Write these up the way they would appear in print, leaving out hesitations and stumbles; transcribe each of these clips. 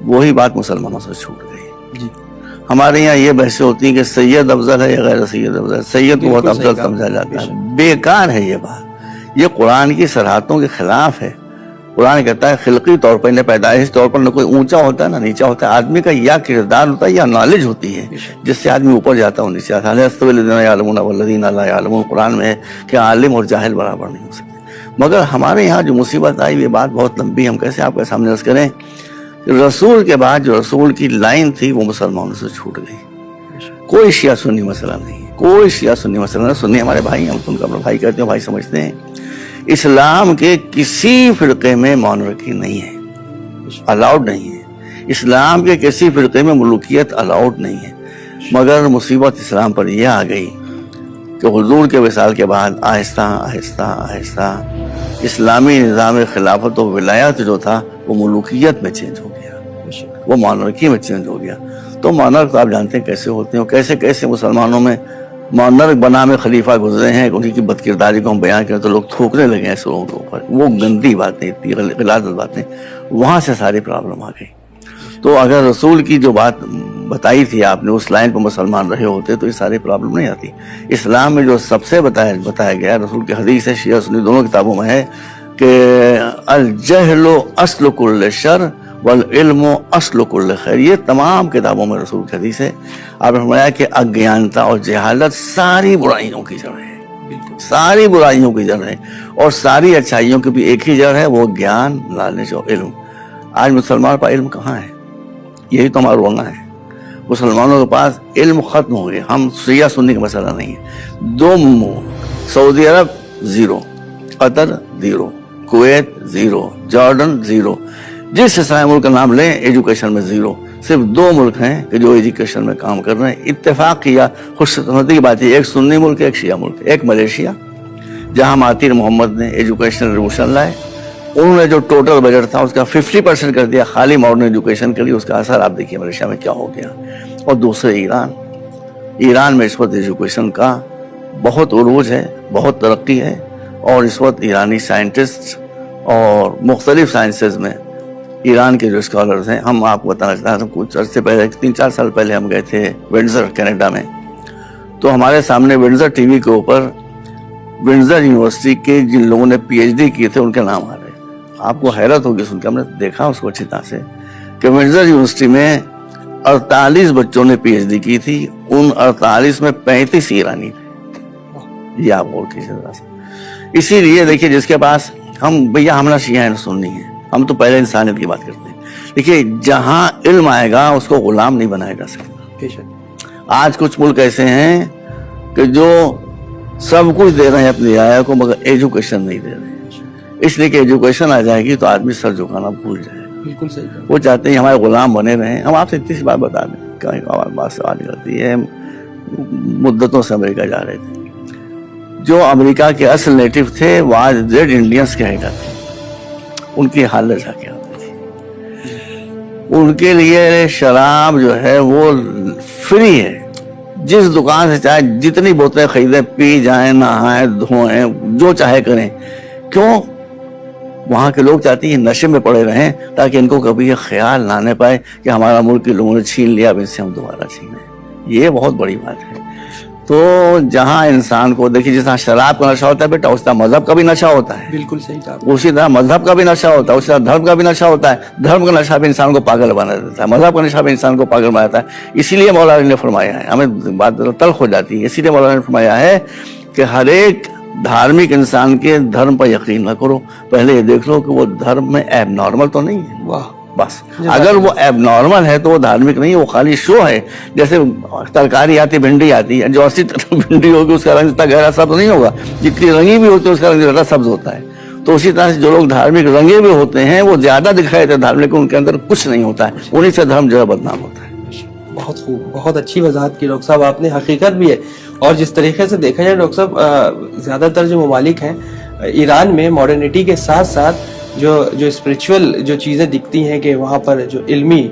وہی بات مسلمانوں سے چھوٹ گئی. جی ہمارے یہاں یہ بحثیں ہوتی ہیں کہ سید افضل ہے یا غیر سید افضل. سید کو بہت افضل سمجھا جاتا ہے. بیکار ہے یہ بات. یہ قرآن کی صراحتوں کے خلاف ہے. قرآن کہتا ہے خلقی طور پر انہیں پیدائش طور پر نہ کوئی اونچا ہوتا ہے نہ نیچا ہوتا ہے. آدمی کا یا کردار ہوتا ہے یا نالج ہوتی ہے جس سے آدمی اوپر جاتا ہے اور نیچے آتا ہے. قرآن میں ہے کہ عالم اور جاہل برابر نہیں ہو سکتے. مگر ہمارے یہاں جو مصیبت آئی یہ بات بہت لمبی, ہم کیسے آپ کے سامنے عرض کریں. رسول کے بعد جو رسول کی لائن تھی وہ مسلمانوں سے چھوٹ گئی. کوئی شیعہ سنی مسئلہ نہیں, کوئی شیعہ سنی مسئلہ نہیں. سنی ہمارے بھائی, ہم ان کو اپنا بھائی کہتے ہیں, بھائی سمجھتے ہیں. اسلام کے کسی فرقے میں مونارکی نہیں ہے, الاؤڈ نہیں ہے. اسلام کے کسی فرقے میں ملوکیت الاؤڈ نہیں ہے. مگر مصیبت اسلام پر یہ آ گئی کہ حضور کے وصال کے بعد آہستہ آہستہ آہستہ اسلامی نظام خلافت و ولایت جو تھا وہ ملوکیت میں چینج ہو گیا, وہ مونارکی میں چینج ہو گیا. تو مونارک تو آپ جانتے ہیں کیسے ہوتے ہیں, کیسے کیسے مسلمانوں میں مونارک بنا میں خلیفہ گزرے ہیں. ان کی بد کرداری کو ہم بیان کریں تو لوگ تھوکنے لگے ہیں اس لوگوں کے اوپر. وہ گندی باتیں, اتنی غلاظت باتیں, وہاں سے ساری پرابلم آ گئی. تو اگر رسول کی جو بات بتائی تھی آپ نے اس لائن پر مسلمان رہے ہوتے تو یہ ساری پرابلم نہیں آتی. اسلام میں جو سب سے بتایا گیا, رسول کی حدیث ہے, شیعہ سنی دونوں کتابوں میں ہے کہ الجہل اصل کل شر والعلم اصل کل خیر. یہ تمام کتابوں میں رسول کی حدیث ہے. آپ نے فرمایا کہ اگیانتا اور جہالت ساری برائیوں کی جڑ ہے, ساری برائیوں کی جڑ ہے, اور ساری اچھائیوں کی بھی ایک ہی جڑ ہے, وہ گیان, نالج اور علم. آج مسلمان کا علم کہاں ہے؟ یہی تو ہمارا رونا ہے. مسلمانوں کے پاس علم ختم ہو گیا. ہم شیعہ سنی کا مسئلہ نہیں ہے. دو سعودی عرب زیرو, قطر زیرو, کویت زیرو, جارڈن زیرو. جس اسلامی ملک کا نام لیں ایجوکیشن میں زیرو. صرف دو ملک ہیں کہ جو ایجوکیشن میں کام کر رہے ہیں. اتفاق کیا, خوش قسمتی کی بات ہے, ایک سنی ملک, ایک شیعہ ملک. ایک ملیشیا جہاں مہاتیر محمد نے ایجوکیشن ریولوشن لائے. انہوں نے جو ٹوٹل بجٹ تھا اس کا 50% کر دیا خالی ماڈرن ایجوکیشن کے لیے. اس کا اثر آپ دیکھیے ملیشیا میں کیا ہو گیا. اور دوسرے ایران میں اس وقت ایجوکیشن کا بہت عروج ہے, بہت ترقی ہے. اور اس وقت ایرانی سائنٹسٹ اور مختلف سائنسز میں ایران کے جو اسکالرز ہیں, ہم آپ کو بتانا چاہتا ہوں کچھ عرصے پہلے 3-4 سال پہلے ہم گئے تھے ونڈزر کینیڈا میں. تو ہمارے سامنے ونڈزر ٹی وی کے اوپر ونڈزر یونیورسٹی کے جن لوگوں نے PhD کیے تھے ان کے نام آ رہے. آپ کو حیرت ہوگی سن کے, ہم نے دیکھا اس کو اچھی طرح سے کہ ونڈزر یونیورسٹی میں 48 بچوں نے PhD کی تھی. ان 48 میں 35 ایرانی تھے. یہ آپ غور کیجیے ذرا سا. اسی لیے دیکھیے جس کے پاس, ہم بھیا ہم نہ شیعہ ہیں نہ سنی ہیں, ہم تو پہلے انسانیت کی بات کرتے ہیں. دیکھیے جہاں علم آئے گا اس کو غلام نہیں بنایا جا سکتا. آج کچھ ملک ایسے ہیں کہ جو سب کچھ دے رہے ہیں اپنی رعایا کو مگر ایجوکیشن نہیں دے رہے ہیں. اس لیے کہ ایجوکیشن آ جائے گی تو آدمی سر جھکانا بھول جائے گا. بالکل صحیح. وہ چاہتے ہیں ہمارے غلام بنے رہیں. ہم آپ سے اتنی سی بات بتا دیں, کہیں بات سوال کرتی ہے. مدتوں سے امریکہ جا رہے تھے. جو امریکہ کے اصل نیٹو تھے وہ آج ریڈ انڈینس کے ہیڈر تھے. ان کی حالت جا کے آتی تھی. ان کے لیے شراب جو ہے وہ فری ہے. جس دکان سے چاہے جتنی بوتلیں خریدیں, پی جائیں, نہائیں, دھوئیں, جو چاہے کریں. کیوں؟ وہاں کے لوگ چاہتے ہیں نشے میں پڑے رہیں تاکہ ان کو کبھی یہ خیال نہ آنے پائے کہ ہمارا ملک کے لوگوں نے چھین لیا, اب ان سے ہم دوبارہ چھینیں. یہ بہت بڑی بات ہے. تو جہاں انسان کو دیکھیے, جس طرح شراب کا نشہ ہوتا ہے بیٹا, اس طرح مذہب کا بھی نشہ ہوتا ہے. بالکل صحیح کہا. اسی طرح مذہب کا بھی نشہ ہوتا ہے, اسی طرح دھرم کا بھی نشہ ہوتا ہے. دھرم کا نشہ بھی انسان کو پاگل بنا دیتا ہے, مذہب کا نشہ بھی انسان کو پاگل بنا دیتا ہے. اسی لیے مولانا نے فرمایا ہے, ہمیں بات تلخ ہو جاتی ہے, اسی لیے مولانا نے فرمایا ہے کہ ہر ایک دھارمک انسان کے دھرم پر یقین نہ کرو, پہلے یہ دیکھ لو کہ وہ دھرم میں ایب نارمل تو نہیں ہے. واہ. بس اگر وہ ایب نارمل ہے تو وہ دھارمک نہیں ہے, وہ خالی شو ہے. جیسے ترکاری آتی, بھنڈی آتی ہے, جو اسی بھنڈی ہوگی اس کا رنگ اتنا گہرا سبز نہیں ہوگا, جتنی رنگی بھی ہوتی ہے اس کا رنگ زیادہ سبز ہوتا ہے. تو اسی طرح سے جو لوگ دھارمک رنگے بھی ہوتے ہیں وہ زیادہ دکھائی دیتے ہیں دھارمک, ان کے اندر کچھ نہیں ہوتا ہے. انہیں سے دھرم جو ہے بدنام ہوتا ہے. بہت خوب, بہت اچھی وضاحت کی ڈاکٹر صاحب آپ نے. حقیقت بھی ہے. اور جس طریقے سے دیکھا جائے ڈاکٹر صاحب, زیادہ تر جو ممالک ہیں ایران میں ماڈرنٹی کے ساتھ ساتھ جو اسپریچول جو چیزیں دکھتی ہیں کہ وہاں پر جو علمی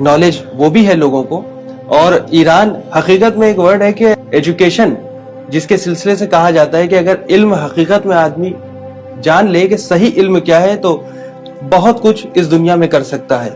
نالج وہ بھی ہے لوگوں کو. اور ایران حقیقت میں ایک ورڈ ہے کہ ایجوکیشن, جس کے سلسلے سے کہا جاتا ہے کہ اگر علم حقیقت میں آدمی جان لے کہ صحیح علم کیا ہے تو بہت کچھ اس دنیا میں کر سکتا ہے